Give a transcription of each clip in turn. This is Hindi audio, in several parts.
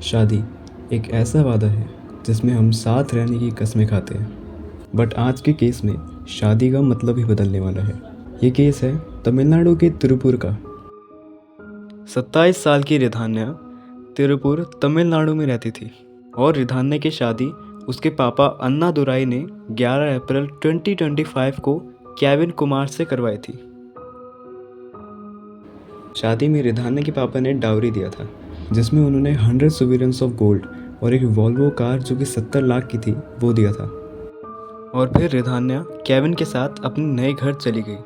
शादी एक ऐसा वादा है जिसमें हम साथ रहने की कस्में खाते हैं, बट आज के केस में शादी का मतलब ही बदलने वाला है। ये केस है तमिलनाडु के तिरुपुर का। 27 साल की रिधान्या तिरुपुर तमिलनाडु में रहती थी और रिधान्या की शादी उसके पापा अन्ना दुराई ने 11 अप्रैल 2025 को केविन कुमार से करवाई थी। शादी में रिधान्या के पापा ने डाउरी दिया था, जिसमें उन्होंने 100 सोवेरेन्स ऑफ गोल्ड और एक वॉल्वो कार जो कि 70 लाख की थी वो दिया था। और फिर रिधान्या केविन के साथ अपने नए घर चली गई,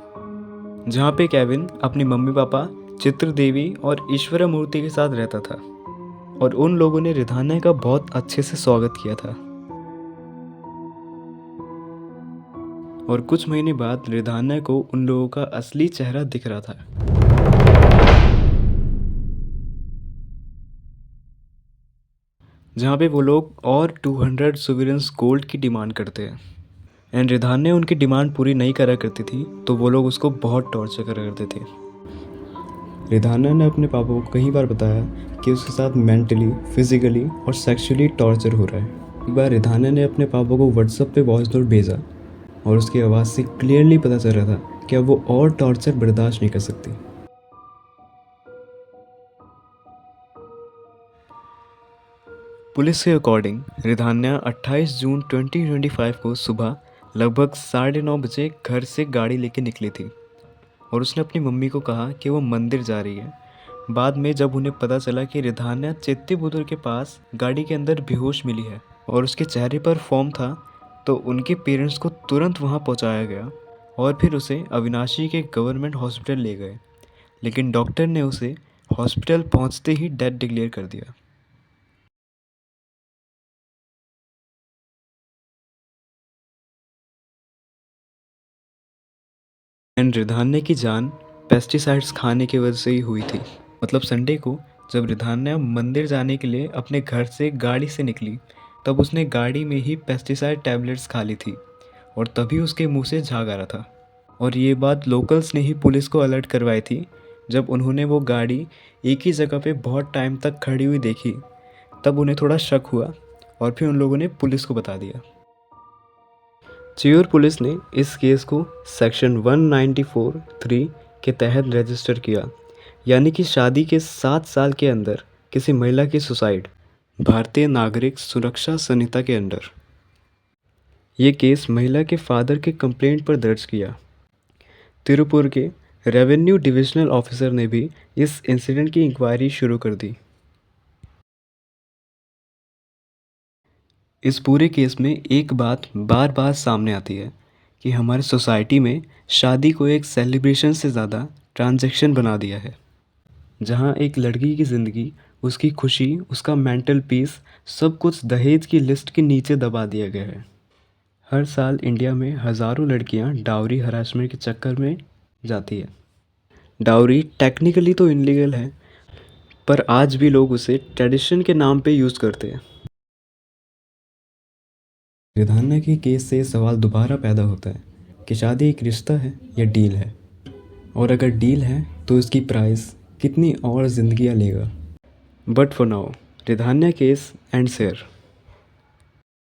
जहाँ पे केविन अपनी मम्मी पापा चित्र देवी और ईश्वरा मूर्ति के साथ रहता था और उन लोगों ने रिधान्या का बहुत अच्छे से स्वागत किया था। और कुछ महीने बाद रिधान्या को उन लोगों का असली चेहरा दिख रहा था। जहाँ पे वो लोग और 200 सोवेरेन्स गोल्ड की डिमांड करते हैं एंड रिधान्या उनकी डिमांड पूरी नहीं करा करती थी तो वो लोग उसको बहुत टॉर्चर करा करते थे। रिधान्या ने अपने पापा को कई बार बताया कि उसके साथ मेंटली, फिजिकली और सेक्सुअली टॉर्चर हो रहा है। एक बार रिधान्या ने अपने पापा को व्हाट्सएप पे वॉइस नोट भेजा और उसकी आवाज़ से क्लियरली पता चल रहा था कि अब वो और टॉर्चर बर्दाश्त नहीं कर सकती। पुलिस के अकॉर्डिंग रिधान्या 28 जून 2025 को सुबह लगभग 9:30 बजे घर से गाड़ी लेके निकली थी और उसने अपनी मम्मी को कहा कि वो मंदिर जा रही है। बाद में जब उन्हें पता चला कि रिधान्या चित्तीबुदुर के पास गाड़ी के अंदर बेहोश मिली है और उसके चेहरे पर फोम था, तो उनके पेरेंट्स को तुरंत वहाँ पहुँचाया गया और फिर उसे अविनाशी के गवर्नमेंट हॉस्पिटल ले गए, लेकिन डॉक्टर ने उसे हॉस्पिटल पहुँचते ही डेड डिक्लेयर कर दिया। एंड रिधान्या की जान पेस्टिसाइड्स खाने की वजह से ही हुई थी। मतलब संडे को जब रिधान्या मंदिर जाने के लिए अपने घर से गाड़ी से निकली, तब उसने गाड़ी में ही पेस्टिसाइड टैबलेट्स खा ली थी और तभी उसके मुंह से झाग आ रहा था। और ये बात लोकल्स ने ही पुलिस को अलर्ट करवाई थी जब उन्होंने वो गाड़ी एक ही जगह पे बहुत टाइम तक खड़ी हुई देखी। तब उन्हें थोड़ा शक हुआ और फिर उन लोगों ने पुलिस को बता दिया। चियूर पुलिस ने इस केस को सेक्शन 194(3) के तहत रजिस्टर किया, यानी कि शादी के 7 साल के अंदर किसी महिला की सुसाइड, भारतीय नागरिक सुरक्षा संहिता के अंडर। ये केस महिला के फादर के कंप्लेंट पर दर्ज किया। तिरुपुर के रेवेन्यू डिविजनल ऑफिसर ने भी इस इंसिडेंट की इंक्वायरी शुरू कर दी। इस पूरे केस में एक बात बार बार सामने आती है कि हमारे सोसाइटी में शादी को एक सेलिब्रेशन से ज़्यादा ट्रांजैक्शन बना दिया है, जहां एक लड़की की ज़िंदगी, उसकी खुशी, उसका मेंटल पीस सब कुछ दहेज की लिस्ट के नीचे दबा दिया गया है। हर साल इंडिया में हज़ारों लड़कियां डाउरी हरासमेंट के चक्कर में जाती है। डाउरी टेक्निकली तो इनलीगल है, पर आज भी लोग उसे ट्रेडिशन के नाम पे यूज़ करते हैं। रिधान्या के केस से सवाल दोबारा पैदा होता है कि शादी एक रिश्ता है या डील है, और अगर डील है तो इसकी प्राइस कितनी और जिंदगियां लेगा। But for now Ridhanya case ends here.